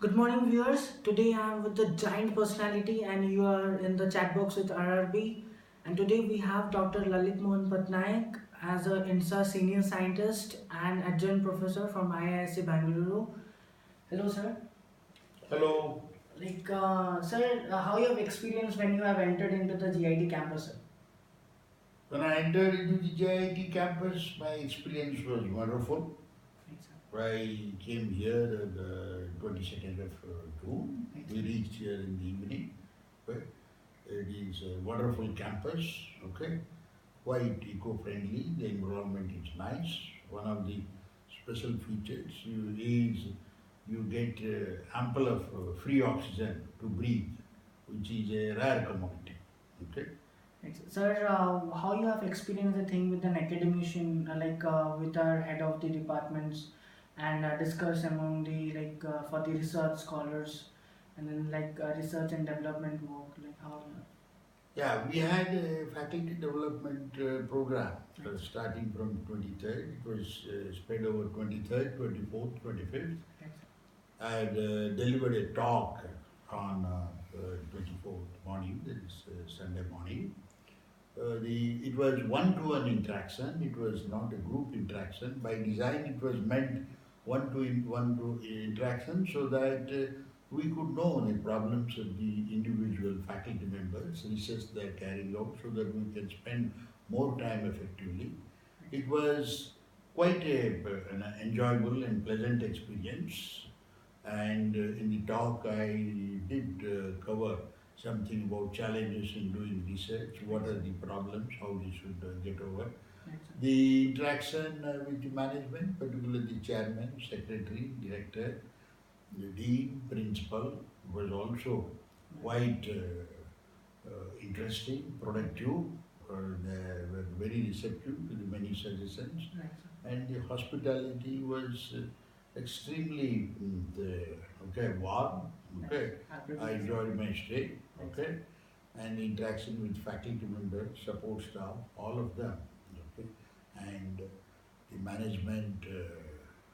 Good morning, viewers. Today I am with the giant personality, and you are in the chat box with RRB. And today we have Dr. Lalit M Patnaik as a INSA senior scientist and adjunct professor from IISc Bengaluru. Hello, sir. Hello. Sir, how you have experienced when you have entered into the GIT campus, sir? When I entered into the JIT campus, my experience was wonderful. Right, sir. I came here on the 22nd of June. Right, We reached here in the evening. Okay. It is a wonderful campus, okay, quite eco-friendly. The environment is nice. One of the special features is you get ample of free oxygen to breathe, which is a rare commodity. Okay. Right, sir, how you have experienced the thing with an academician, with our head of the departments, and discuss among the for the research scholars, and then research and development work, like how. Yeah, we had a faculty development program starting from 23rd. It was spread over 23rd, 24th, 25th. I had delivered a talk on 24th morning, that is Sunday morning. It was one-to-one interaction. It was not a group interaction. By design, it was meant one-to-one interaction so that we could know the problems of the individual faculty members, research they are carrying out, so that we can spend more time effectively. It was quite an enjoyable and pleasant experience. And in the talk, I did cover something about challenges in doing research, what are the problems, how we should get over. The interaction with the management, particularly the chairman, secretary, director, the dean, principal, was also quite interesting, productive. They were very receptive to the many suggestions, and the hospitality was extremely warm. Okay, I enjoyed my stay. Okay, and interaction with faculty members, support staff, all of them. Okay, and the management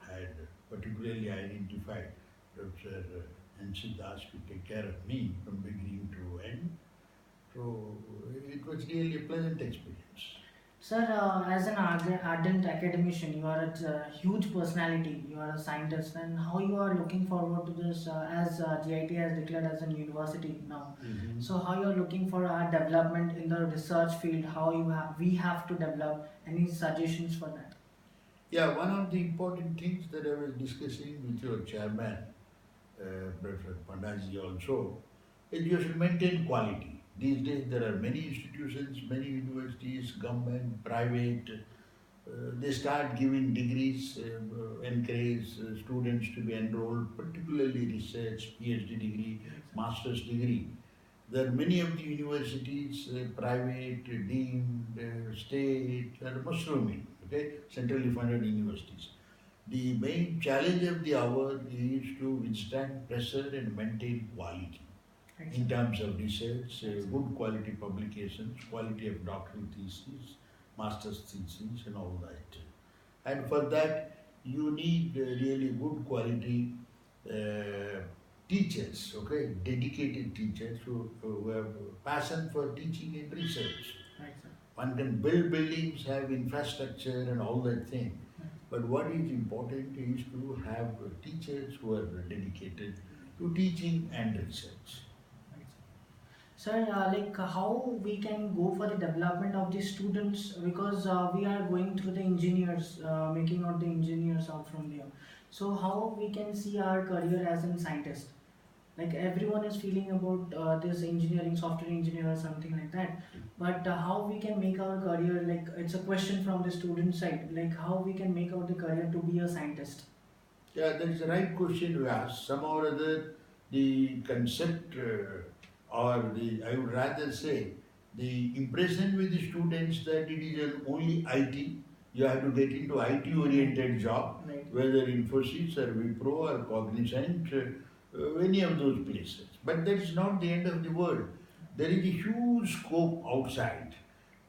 had particularly identified Dr. NC Das to take care of me from beginning to end. So it was really a pleasant experience. Sir, as an ardent academician, you are a huge personality. You are a scientist, and how you are looking forward to this as GIT has declared as a university now. Mhm. So, how you are looking for our development in the research field? How we have to develop? Any suggestions for that? Yeah, one of the important things that I was discussing with your chairman, Professor Pandhaji also, is you should maintain quality. These days there are many institutions, many universities, government, private, they start giving degrees, encourage students to be enrolled, particularly research, PhD degree, master's degree. There are many of the universities, private, deemed, state, are mushrooming, okay, centrally funded universities. The main challenge of the hour is to withstand pressure and maintain quality in terms of research, good quality publications, quality of doctoral theses, master's theses, and all that. And for that, you need really good quality uh, teachers, okay, dedicated teachers who have passion for teaching and research. Right, sir. One can build buildings, have infrastructure, and all that thing. But what is important is to have teachers who are dedicated to teaching and research. Sir, how we can go for the development of the students, because we are going through the engineers, making out the engineers out from there. So how we can see our career as a scientist? Like everyone is feeling about this engineering, software engineer or something like that. But how we can make our career, like it's a question from the student side, like how we can make out the career to be a scientist. Yeah, that's the right question you ask. Somehow or other, the concept, or I would rather say, the impression with the students that it is an only IT, you have to get into IT oriented job, Right. whether Infosys or Wipro or Cognizant, any of those places. But that's not the end of the world. There is a huge scope outside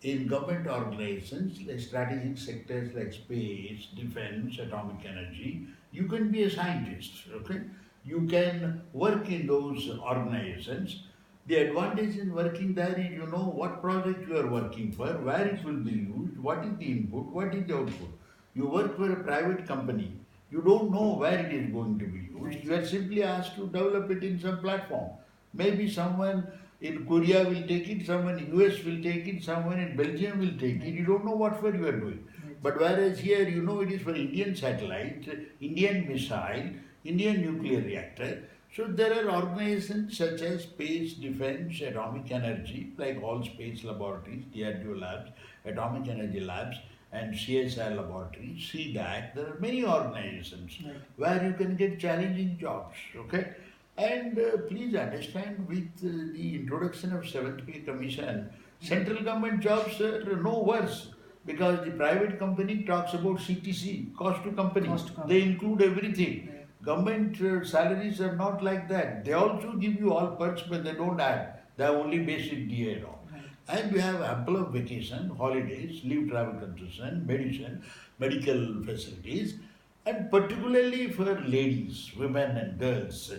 in government organizations, like strategic sectors like space, defense, atomic energy. You can be a scientist, okay? You can work in those organizations. The advantage in working there is you know what project you are working for, where it will be used, what is the input, what is the output. You work for a private company, you don't know where it is going to be used. Right. You are simply asked to develop it in some platform. Maybe someone in Korea will take it, someone in US will take it, someone in Belgium will take it. You don't know what for you are doing. Right. But whereas here, you know, it is for Indian satellite, Indian missile, Indian nuclear reactor. So there are organizations such as Space, Defense, Atomic Energy, like all space laboratories, DRDO labs, Atomic Energy labs, and CSI laboratories, CDAC. There are many organizations Right. where you can get challenging jobs. Okay, and please understand, with the introduction of Seventh Pay Commission, central government jobs are no worse because the private company talks about CTC, cost to company. Cost to They company. include everything. Right. Government salaries are not like that. They also give you all perks, but they don't add. They have only basic DA and all. Right. And we have ample of vacation, holidays, leave travel concession, medicine, medical facilities, and particularly for ladies, women, and girls,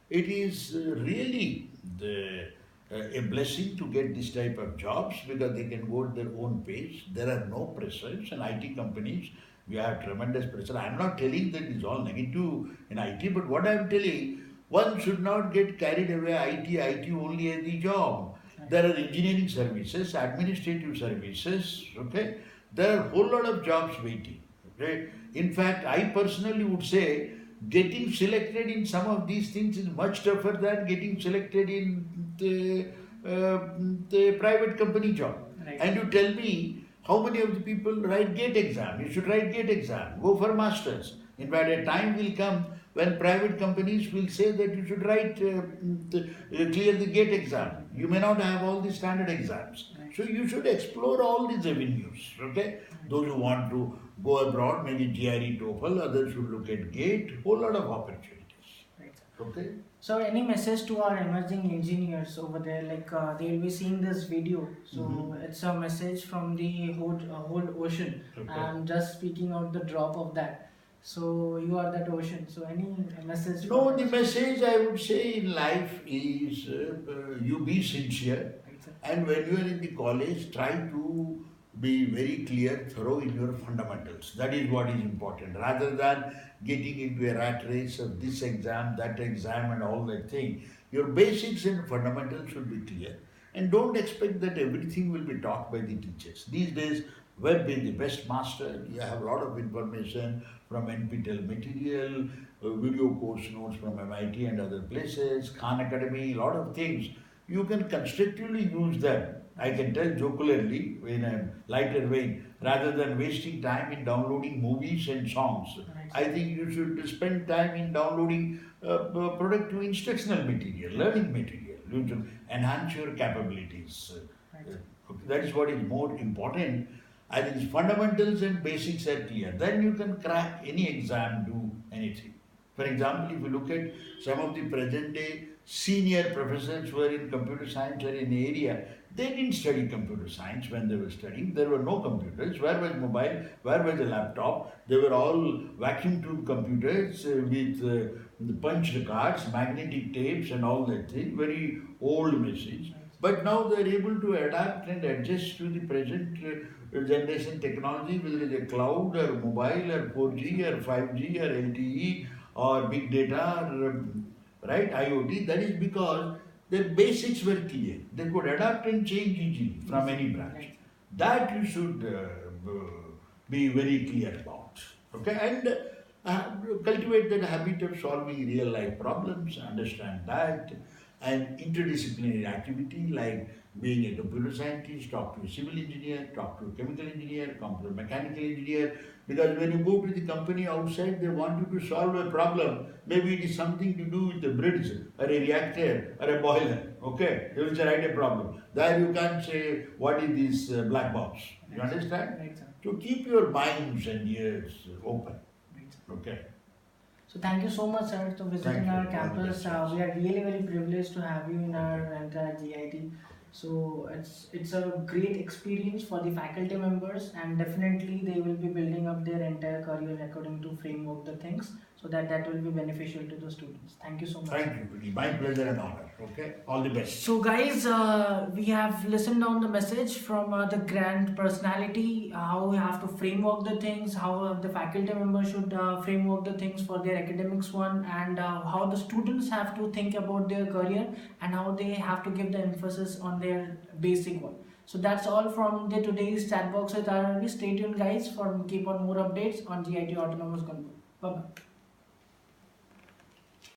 it is really a blessing to get this type of jobs because they can go at their own pace. There are no pressures, and IT companies, we have tremendous pressure. I'm not telling that it's all negative in IT, but what I'm telling, one should not get carried away IT only as the job. Right. There are engineering services, administrative services, okay? There are a whole lot of jobs waiting, okay? In fact, I personally would say getting selected in some of these things is much tougher than getting selected in the private company job. Right. And you tell me how many of the people write GATE exam? You should write GATE exam, go for masters. In fact, a time will come when private companies will say that you should write, clear the GATE exam. You may not have all the standard exams. Right. So you should explore all these avenues, okay? Those who want to go abroad, maybe GRE, TOEFL, others should look at GATE, whole lot of opportunities, Right. okay? So, any message to our emerging engineers over there? Like they will be seeing this video, so it's a message from the whole ocean. Okay. I'm just speaking out the drop of that. So you are that ocean. So any message? No, for the us? message I would say in life is you be sincere, Right, sir. and when you are in the college, try to be very clear, thorough in your fundamentals. That is what is important. Rather than getting into a rat race of this exam, that exam, and all that thing, your basics and fundamentals should be clear. And don't expect that everything will be taught by the teachers. These days, web is the best master. You have a lot of information from NPTEL material, video course notes from MIT and other places, Khan Academy, a lot of things. You can constructively use them. I can tell jocularly in a lighter vein, rather than wasting time in downloading movies and songs. Right. I think you should spend time in downloading productive instructional material, learning material. You should enhance your capabilities. Right. That is what is more important. I think fundamentals and basics are clear. Then you can crack any exam, do anything. For example, if you look at some of the present day senior professors who are in computer science or in the area, they didn't study computer science when they were studying. There were no computers. Where was mobile? Where was the laptop? They were all vacuum tube computers with the punched cards, magnetic tapes, and all that thing. Very old machines. But now they are able to adapt and adjust to the present generation technology, whether it is a cloud or mobile or 4G or 5G or LTE or big data or right IoT. That is because their basics were clear. They could adapt and change easily from any branch. That you should be very clear about. Okay, and cultivate that habit of solving real life problems. Understand that, and interdisciplinary activity like being a computer scientist, talk to a civil engineer, talk to a chemical engineer, talk to a mechanical engineer. Because when you go to the company outside, they want you to solve a problem. Maybe it is something to do with the bridge or a reactor or a boiler. Okay, they will say write a problem. There you can't say what is this black box. You understand? Right, sir. To keep your minds and ears open. Right, sir. Okay. So thank you so much, sir, for visiting Thank you. our All the campus. best. We are really very privileged to have you in our entire GIT. So it's a great experience for the faculty members, and definitely they will be building up their entire career according to framework the things. So so that that will be beneficial to the students. Thank you so much. Thank you. It is my pleasure and honor. Okay. All the best. So guys, we have listened on the message from the grand personality, how we have to framework the things, how the faculty members should framework the things for their academics one, and how the students have to think about their career and how they have to give the emphasis on their basic one. So that's all from the today's chat box with RRB. Stay tuned guys for keep on more updates on GIT Autonomous Gunupur. Bye bye.